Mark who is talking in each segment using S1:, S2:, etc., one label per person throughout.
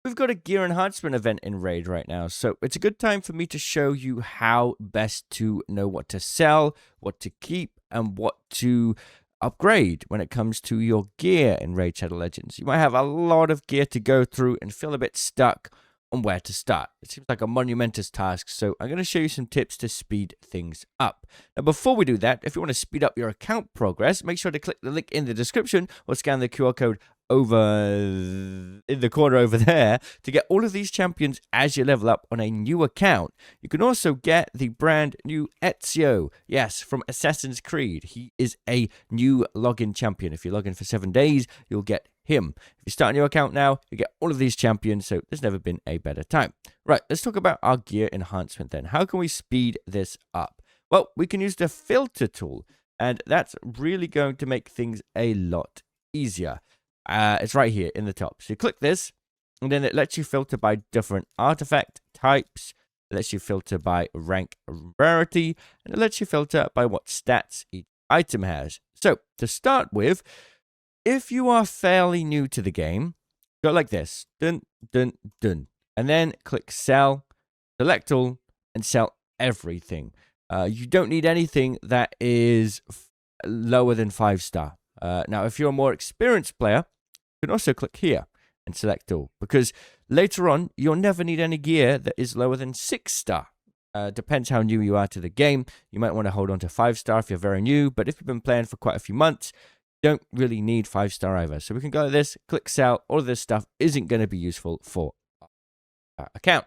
S1: We've got a gear enhancement event in Raid right now, so it's a good time for me to show you how best to know what to sell, what to keep, and what to upgrade when it comes to your gear in Raid Shadow Legends. You might have a lot of gear to go through and feel a bit stuck on where to start. It seems like a monumentous task, so I'm going to show you some tips to speed things up. Now, before we do that, if you want to speed up your account progress, make sure to click the link in the description or scan the QR code over in the corner over there to get all of these champions as you level up on a new account. You can also get the brand new Ezio, yes, from Assassin's Creed. He is a new login champion. If you log in for 7 days, you'll get him. If you start a new account now, you get all of these champions, so there's never been a better time. Right, let's talk about our gear enhancement then. How can we speed this up? Well, we can use the filter tool, and that's really going to make things a lot easier. It's right here in the top. So you click this, and then it lets you filter by different artifact types. It lets you filter by rank and rarity, and it lets you filter by what stats each item has. So to start with, if you are fairly new to the game, go like this, dun, dun, dun, and then click sell, select all, and sell everything. You don't need anything that is lower than 5-star. Now, if you're a more experienced player, you can also click here and select all, because later on, you'll never need any gear that is lower than 6-star. Depends how new you are to the game. You might want to hold on to 5-star if you're very new, but if you've been playing for quite a few months, you don't really need 5-star either. So we can go like this, click sell. All of this stuff isn't going to be useful for our account.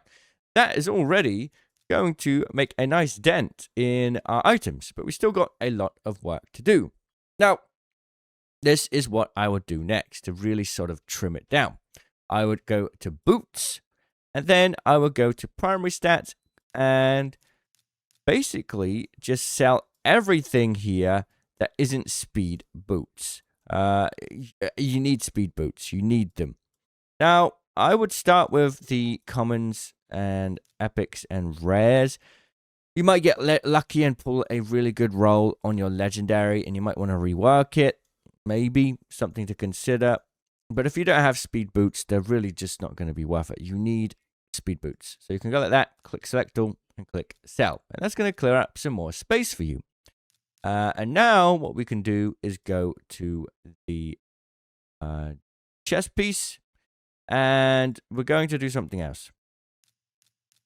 S1: That is already going to make a nice dent in our items, but we still got a lot of work to do. Now, this is what I would do next to really sort of trim it down. I would go to boots, and then I would go to primary stats and basically just sell everything here that isn't speed boots. You need speed boots. You need them. Now, I would start with the commons and epics and rares. You might get lucky and pull a really good roll on your legendary, and you might want to rework it. Maybe something to consider. But if you don't have speed boots, they're really just not going to be worth it. You need speed boots. So you can go like that, click select all, and click sell. And that's going to clear up some more space for you. And now what we can do is go to the chest piece, and we're going to do something else.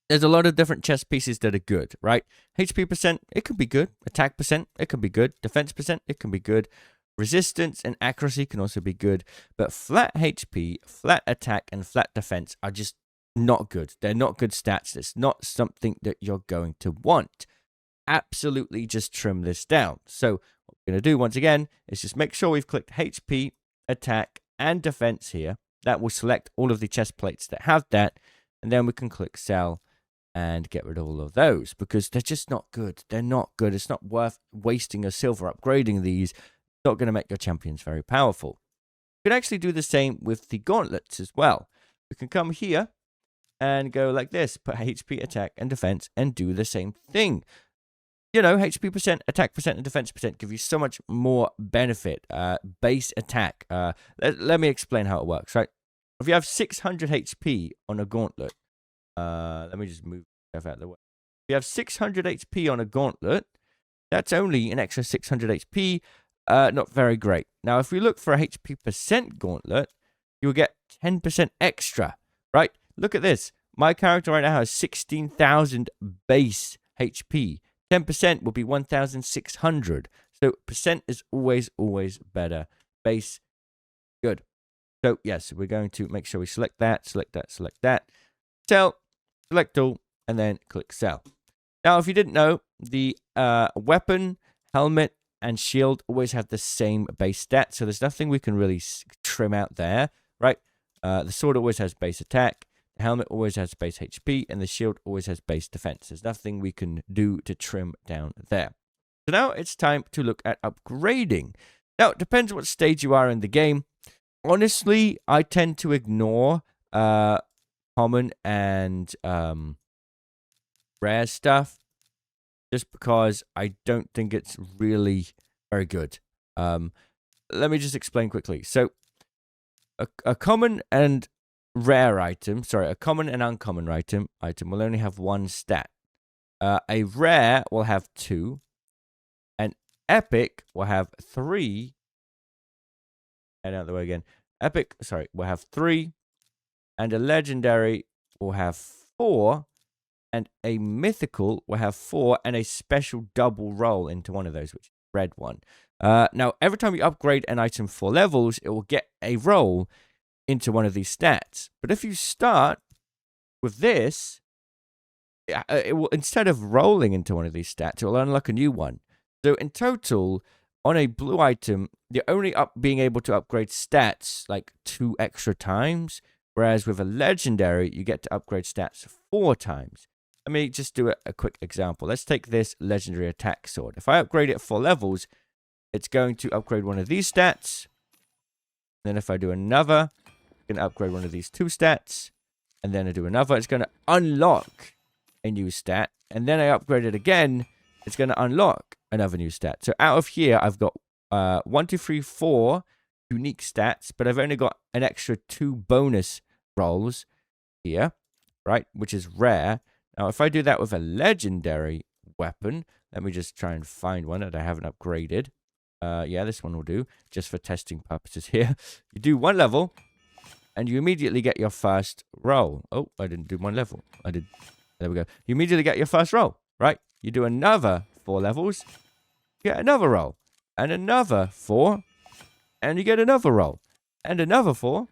S1: There's a lot of different chest pieces that are good, right? HP percent, it can be good. Attack percent, it can be good. Defense percent, it can be good. Resistance and accuracy can also be good. But flat HP, flat attack, and flat defense are just not good. They're not good stats. It's not something that you're going to want. Absolutely just trim this down. So what we're going to do once again is just make sure we've clicked HP, attack, and defense here. That will select all of the chest plates that have that. And then we can click sell and get rid of all of those because they're just not good. They're not good. It's not worth wasting a silver upgrading these. It's not going to make your champions very powerful. You can actually do the same with the gauntlets as well. We can come here and go like this, put HP, attack, and defense, and do the same thing. You know, HP percent, attack percent, and defense percent give you so much more benefit. Base attack. Let me explain how it works, right? If you have 600 HP on a gauntlet, let me just move stuff out of the way. If you have 600 HP on a gauntlet, that's only an extra 600 HP. Not very great. Now, if we look for a HP percent gauntlet, you'll get 10% extra, right? Look at this. My character right now has 16,000 base HP. 10% will be 1,600. So percent is always better. Base, good. So yes, we're going to make sure we select that, select that. Sell, select all, and then click sell. Now, if you didn't know, the weapon, helmet, and shield always have the same base stat. So there's nothing we can really trim out there, right? The sword always has base attack. The helmet always has base HP, and the shield always has base defense. There's nothing we can do to trim down there. So now it's time to look at upgrading. Now, it depends what stage you are in the game. Honestly, I tend to ignore common and rare stuff just because I don't think it's really very good. Let me just explain quickly. So, a common and rare item, sorry, a common and uncommon item will only have one stat. A rare will have 2. An epic will have 3. Head out the way again. Epic, sorry, will have 3. And a legendary will have 4. And a mythical will have 4. And a special double roll into one of those, which is the red one. Now, every time you upgrade an item 4 levels, it will get a roll into one of these stats. But if you start with this, it will, instead of rolling into one of these stats, it will unlock a new one. So in total, on a blue item, you're only being able to upgrade stats like 2 extra times, whereas with a legendary, you get to upgrade stats 4 times. Let me just do a quick example. Let's take this legendary attack sword. If I upgrade it 4 levels, it's going to upgrade one of these stats. Then if I do another, it's going to upgrade one of these 2 stats. And then I do another, it's going to unlock a new stat. And then I upgrade it again, it's going to unlock another new stat. So out of here, I've got 1, 2, 3, 4 unique stats, but I've only got an extra 2 bonus rolls here, right? Which is rare. Now, if I do that with a legendary weapon, let me just try and find one that I haven't upgraded. Yeah, this one will do, just for testing purposes here. You do 1 level, and you immediately get your first roll. Oh, I didn't do 1 level. I did. There we go. You immediately get your first roll, right? You do another 4 levels, you get another roll, and another 4, and you get another roll, and another 4,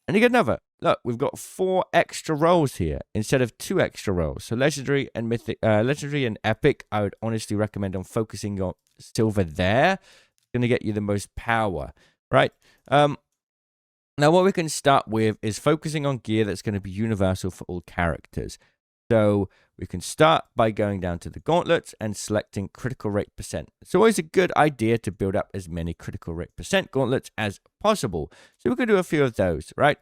S1: and you get another. Look, we've got 4 extra rolls here instead of 2 extra rolls. So legendary and mythic, legendary and epic, I would honestly recommend on focusing on silver there. It's going to get you the most power, right? Now, what we can start with is focusing on gear that's going to be universal for all characters. So we can start by going down to the gauntlets and selecting critical rate percent. It's always a good idea to build up as many critical rate percent gauntlets as possible. So we can do a few of those, right?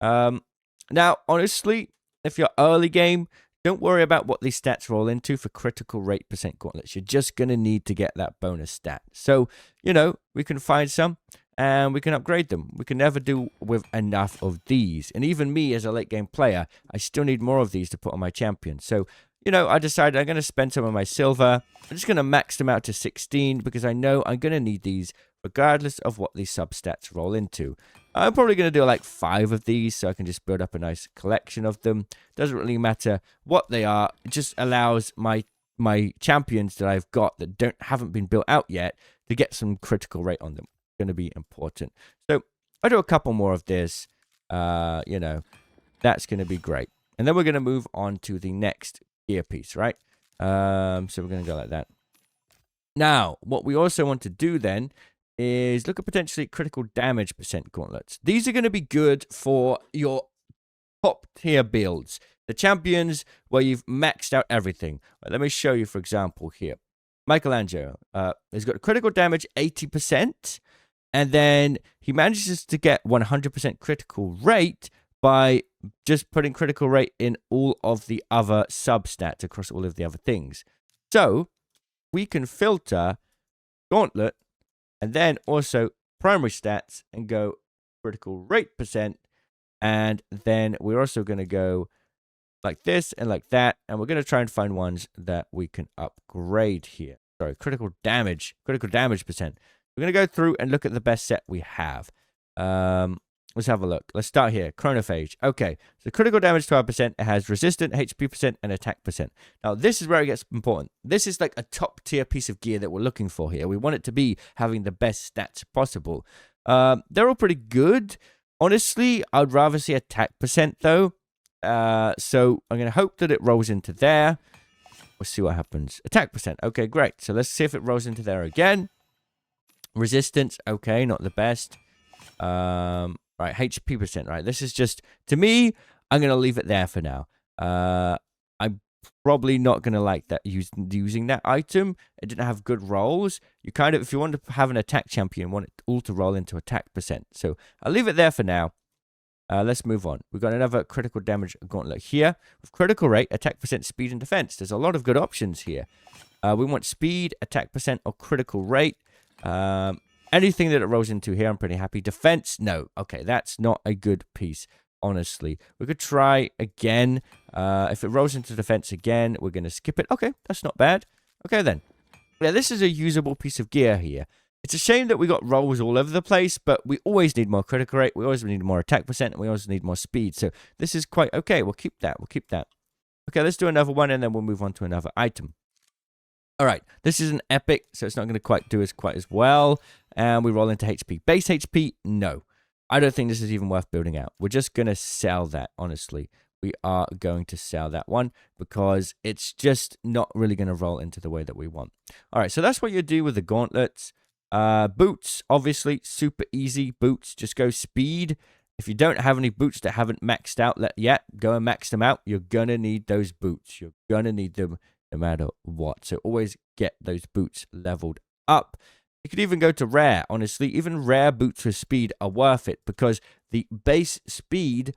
S1: Now, honestly, if you're early game, don't worry about what these stats roll into for critical rate percent gauntlets. You're just going to need to get that bonus stat. So, you know, we can find some and we can upgrade them. We can never do with enough of these. And even me as a late game player, I still need more of these to put on my champion. So, you know, I decided I'm going to spend some of my silver. I'm just going to max them out to 16 because I know I'm going to need these regardless of what these substats roll into. I'm probably going to do like 5 of these so I can just build up a nice collection of them. Doesn't really matter what they are. It just allows my champions that I've got that haven't been built out yet to get some critical rate on them. It's going to be important. So I'll do a couple more of this. You know, that's going to be great. And then we're going to move on to the next gear piece, right? So we're going to go like that. Now, what we also want to do then is look at potentially critical damage percent gauntlets. These are going to be good for your top tier builds. The champions where you've maxed out everything. Right, let me show you, for example, here. Michelangelo has got critical damage 80%, and then he manages to get 100% critical rate by just putting critical rate in all of the other substats across all of the other things. So we can filter gauntlet and then also primary stats and go critical rate percent. And then we're also going to go like this and like that. And we're going to try and find ones that we can upgrade here. Sorry, critical damage percent. We're going to go through and look at the best set we have. Let's have a look. Let's start here. Chronophage. Okay, so critical damage 12%. It has resistant, HP percent, and attack percent. Now, this is where it gets important. This is like a top tier piece of gear that we're looking for here. We want it to be having the best stats possible. They're all pretty good. Honestly, I'd rather see attack percent though. So I'm going to hope that it rolls into there. We'll see what happens. Attack percent. Okay, great. So let's see if it rolls into there again. Resistance. Okay, not the best. Right, HP percent, right? This is just, to me, I'm going to leave it there for now. I'm probably not going to like that using that item. It didn't have good rolls. You kind of, if you want to have an attack champion, want it all to roll into attack percent. So I'll leave it there for now. Let's move on. We've got another critical damage gauntlet here. With critical rate, attack percent, speed, and defense. There's a lot of good options here. We want speed, attack percent, or critical rate. Anything that it rolls into here, I'm pretty happy. Defense, no. Okay, that's not a good piece, honestly. We could try again. If it rolls into defense again, we're going to skip it. Okay, that's not bad. Okay, then. Yeah, this is a usable piece of gear here. It's a shame that we got rolls all over the place, but we always need more critical rate. We always need more attack percent, and we always need more speed. So this is quite okay. We'll keep that. We'll keep that. Okay, let's do another one, and then we'll move on to another item. All right, this is an epic, so it's not going to quite do as quite as well. And we roll into HP. Base HP, no. I don't think this is even worth building out. We're just going to sell that, honestly. We are going to sell that one because it's just not really going to roll into the way that we want. All right, so that's what you do with the gauntlets. Boots, obviously, super easy. Boots, just go speed. If you don't have any boots that haven't maxed out yet, go and max them out. You're going to need those boots. You're going to need them no matter what. So always get those boots leveled up. You could even go to rare, honestly. Even rare boots with speed are worth it because the base speed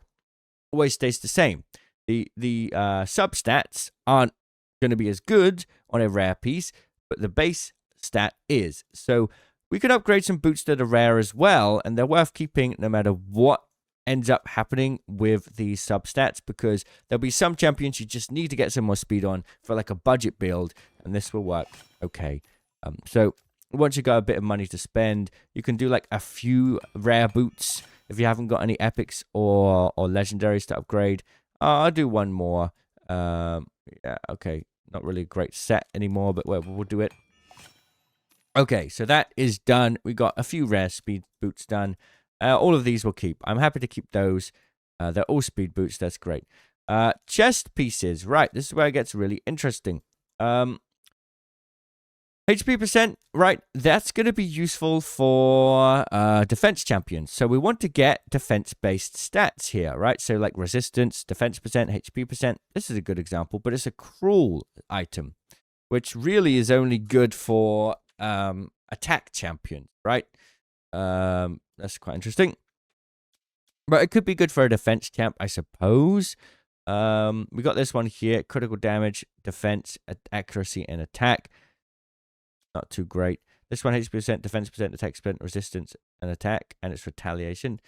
S1: always stays the same. The substats aren't going to be as good on a rare piece, but the base stat is. So we could upgrade some boots that are rare as well, and they're worth keeping no matter what ends up happening with the substats, because there'll be some champions you just need to get some more speed on for like a budget build, and this will work okay. So once you got a bit of money to spend, you can do like a few rare boots if you haven't got any epics or legendaries to upgrade. I'll do one more. Yeah, okay, not really a great set anymore, but we'll do it. Okay, so that is done. We got a few rare speed boots done. All of these will keep. I'm happy to keep those. They're all speed boots. That's great. Chest pieces. Right, this is where it gets really interesting. HP percent, right, that's going to be useful for defense champions. So we want to get defense-based stats here, right? So like resistance, defense percent, HP percent. This is a good example, but it's a cruel item, which really is only good for attack champions, right? That's quite interesting. But it could be good for a defense champ, I suppose. We got this one here. Critical damage, defense, accuracy, and attack. Not too great. This one, HP percent, defense percent, attack percent, resistance, and attack. And it's retaliation.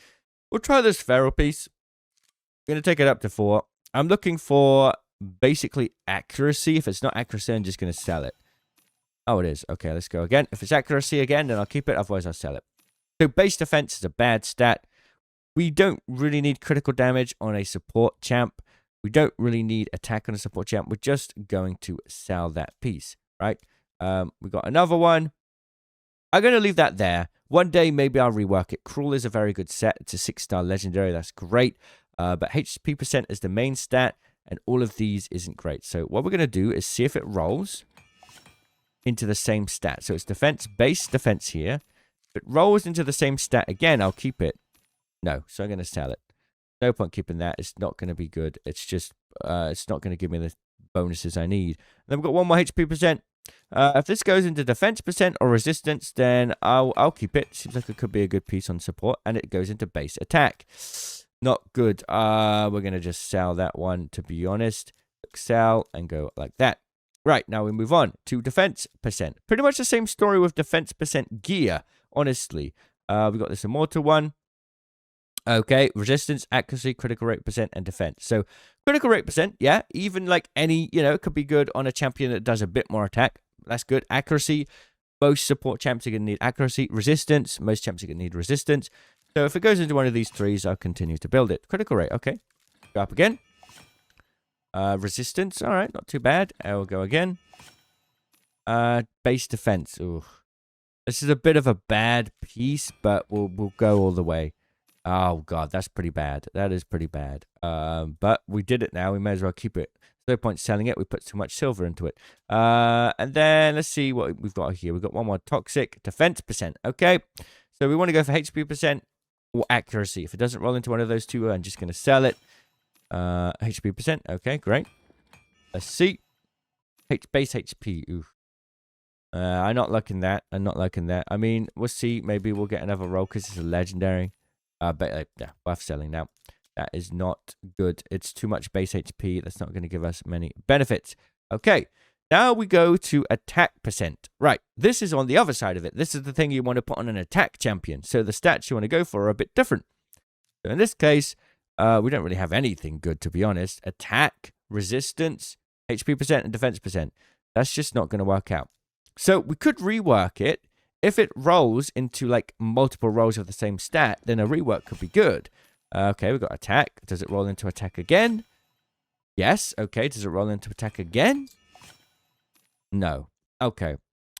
S1: We'll try this feral piece. I'm going to take it up to 4. I'm looking for basically accuracy. If it's not accuracy, I'm just going to sell it. Oh, it is. Okay, let's go again. If it's accuracy again, then I'll keep it. Otherwise, I'll sell it. So base defense is a bad stat. We don't really need critical damage on a support champ. We don't really need attack on a support champ. We're just going to sell that piece, right? We got another one. I'm going to leave that there. One day, maybe I'll rework it. Cruel is a very good set. It's a 6-star legendary. That's great. But HP percent is the main stat, and all of these isn't great. So what we're going to do is see if it rolls into the same stat. So it's defense, base defense here. If it rolls into the same stat again, I'll keep it. No, so I'm going to sell it. No point keeping that. It's not going to be good. It's just, it's not going to give me the bonuses I need. And then we've got one more HP percent. If this goes into defense percent or resistance, then I'll keep it. Seems like it could be a good piece on support. And it goes into base attack. Not good. We're going to just sell that one, to be honest. Sell and go like that. Right, now we move on to defense percent. Pretty much the same story with defense percent gear, honestly. We got this immortal one. Okay, resistance, accuracy, critical rate percent, and defense. So critical rate percent, yeah, even like any, it could be good on a champion that does a bit more attack. That's good. Accuracy, most support champs are going to need accuracy. Resistance, most champs are going to need resistance. So if it goes into one of these 3s, I'll continue to build it. Critical rate, okay. Go up again. Resistance, all right, not too bad. I'll go again. Base defense, ooh. This is a bit of a bad piece, but we'll go all the way. Oh, God, that's pretty bad. That is pretty bad. But we did it now. We may as well keep it. No point selling it. We put too much silver into it. And then let's see what we've got here. We've got one more toxic defense percent. Okay. So we want to go for HP percent or accuracy. If it doesn't roll into one of those two, I'm just going to sell it. HP percent. Okay, great. Let's see. Base HP. Oof. I'm not liking that. I'm not liking that. I mean, we'll see. Maybe we'll get another roll because it's a legendary. But yeah, worth selling now. That is not good. It's too much base HP. That's not going to give us many benefits. Okay, Now we go to attack percent. Right, this is on the other side of it. This is the thing you want to put on an attack champion. So the stats you want to go for are a bit different. So in this case, we don't really have anything good, to be honest. Attack, resistance, HP percent, and defense percent. That's just not going to work out. So we could rework it. If it rolls into like multiple rolls of the same stat, then a rework could be good. Okay, we've got attack. Does it roll into attack again? Yes. Okay, does it roll into attack again? No. Okay.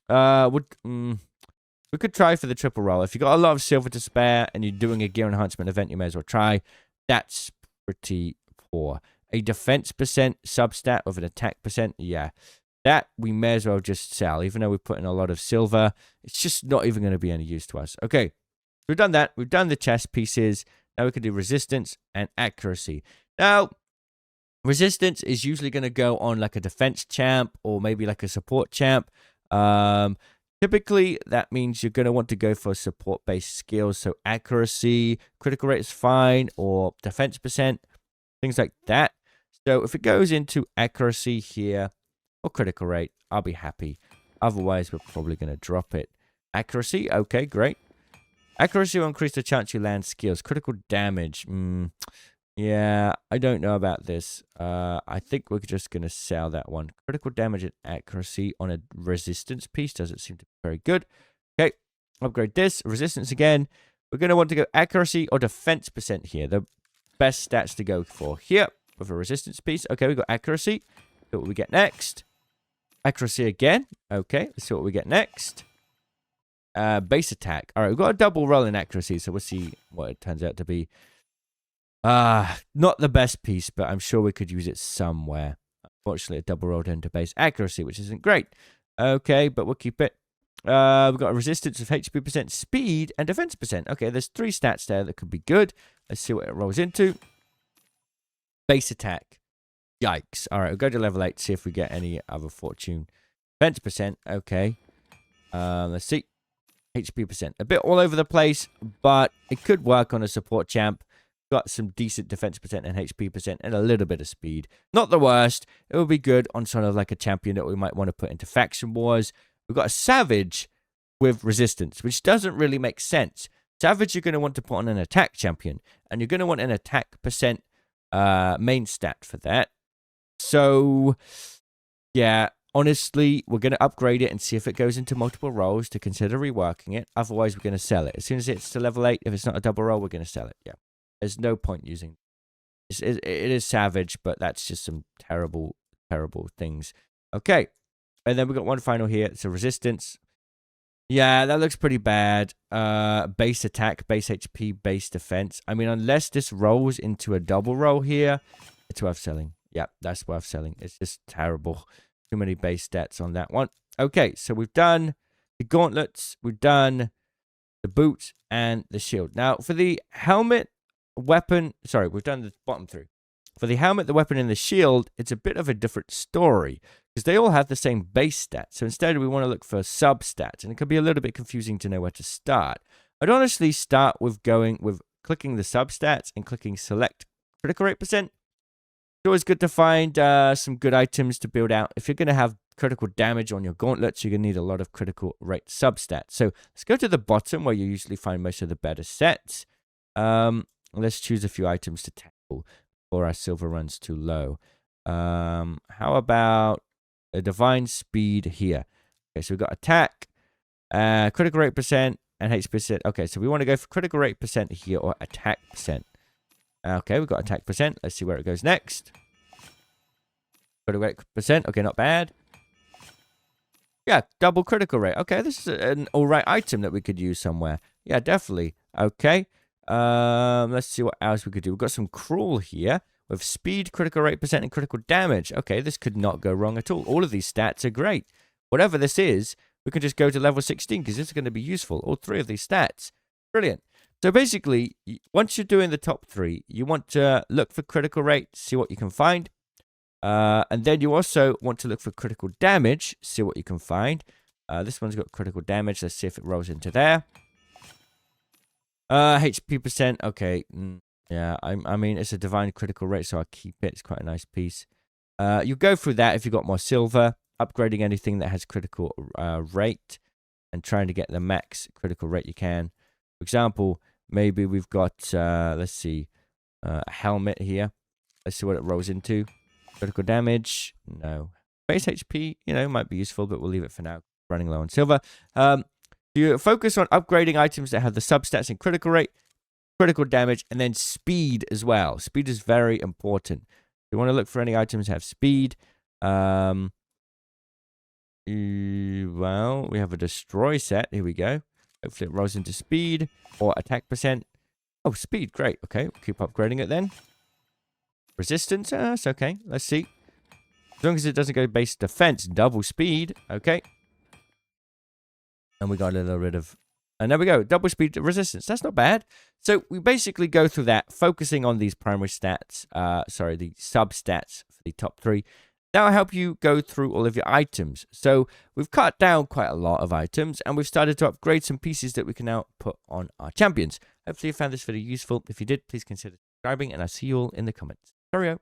S1: We could try for the triple roll. If you got a lot of silver to spare and you're doing a gear enhancement event, you may as well try. That's pretty poor. A defense percent substat with an attack percent, yeah. That we may as well just sell, even though we put in a lot of silver. It's just not even going to be any use to us. Okay, we've done that. We've done the chest pieces. Now we can do resistance and accuracy. Now, resistance is usually going to go on like a defense champ or maybe like a support champ. Typically, that means you're going to want to go for support-based skills. So accuracy, critical rate is fine, or defense percent, things like that. So if it goes into accuracy here, or critical rate, I'll be happy. Otherwise, we're probably going to drop it. Accuracy, okay, great. Accuracy will increase the chance you land skills. Critical damage, yeah, I don't know about this. I think we're just going to sell that one. Critical damage and accuracy on a resistance piece doesn't seem to be very good. Okay, upgrade this. Resistance again. We're going to want to go accuracy or defense percent here. The best stats to go for here with a resistance piece. Okay, we've got accuracy. See what we get next. Accuracy again. Okay, let's see what we get next. Base attack. All right, we've got a double roll in accuracy, so we'll see what it turns out to be. Not the best piece, but I'm sure we could use it somewhere. Unfortunately, it double rolled into base accuracy, which isn't great. Okay, but we'll keep it. We've got a resistance of HP percent, speed, and defense percent. Okay, there's 3 stats there that could be good. Let's see what it rolls into. Base attack. Yikes. All right, we'll go to level 8, see if we get any other fortune. Defense percent, okay. Let's see. HP percent. A bit all over the place, but it could work on a support champ. Got some decent defense percent and HP percent and a little bit of speed. Not the worst. It would be good on sort of like a champion that we might want to put into faction wars. We've got a savage with resistance, which doesn't really make sense. Savage you're going to want to put on an attack champion, and you're going to want an attack percent main stat for that. So, yeah, honestly, we're going to upgrade it and see if it goes into multiple rolls to consider reworking it. Otherwise, we're going to sell it. As soon as it's to level 8, if it's not a double roll, we're going to sell it, yeah. There's no point using it. It is savage, but that's just some terrible, terrible things. Okay. And then we've got one final here. It's a resistance. Yeah, that looks pretty bad. Base attack, base HP, base defense. I mean, unless this rolls into a double roll here, it's worth selling. Yeah, that's worth selling. It's just terrible. Too many base stats on that one. Okay, so we've done the gauntlets. We've done the boots and the shield. Now, for the helmet, weapon, sorry, we've done the bottom 3. For the helmet, the weapon, and the shield, it's a bit of a different story because they all have the same base stats. So instead, we want to look for sub-stats, and it could be a little bit confusing to know where to start. I'd honestly start with clicking the sub-stats and clicking select critical rate percent. It's always good to find some good items to build out. If you're going to have critical damage on your gauntlets, you're going to need a lot of critical rate sub-stats. So let's go to the bottom where you usually find most of the better sets. Let's choose a few items to tackle before our silver runs too low. How about a divine speed here? Okay, so we've got attack, critical rate percent, and HP percent. Okay, so we want to go for critical rate percent here or attack percent. Okay, we've got attack percent. Let's see where it goes next. Critical rate percent. Okay, not bad. Yeah, double critical rate. Okay, this is an alright item that we could use somewhere. Yeah, definitely. Okay. Let's see what else we could do. We've got some crawl here with speed, critical rate percent, and critical damage. Okay, this could not go wrong at all. All of these stats are great. Whatever this is, we can just go to level 16 because this is going to be useful. All 3 of these stats. Brilliant. So basically, once you're doing the top 3, you want to look for critical rate, see what you can find. And then you also want to look for critical damage, see what you can find. This one's got critical damage. Let's see if it rolls into there. HP percent. Okay. Yeah, I mean, it's a divine critical rate, so I'll keep it. It's quite a nice piece. You go through that if you've got more silver. upgrading anything that has critical rate and trying to get the max critical rate you can. For example, maybe we've got, let's see, a helmet here. Let's see what it rolls into. Critical damage, no. Base HP, might be useful, but we'll leave it for now. Running low on silver. You focus on upgrading items that have the substats and critical rate, critical damage, and then speed as well. Speed is very important. You want to look for any items that have speed. Well, we have a destroy set. Here we go. Hopefully it rolls into speed or attack percent. Oh, speed. Great. Okay, we'll keep upgrading it then. Resistance. That's okay. Let's see. As long as it doesn't go base defense. Double speed. Okay. And we got a little rid of... And there we go. Double speed resistance. That's not bad. So we basically go through that, focusing on these primary stats. The sub-stats for the top 3. That'll help you go through all of your items. So we've cut down quite a lot of items, and we've started to upgrade some pieces that we can now put on our champions. Hopefully you found this video useful. If you did, please consider subscribing, and I'll see you all in the comments. Cheerio.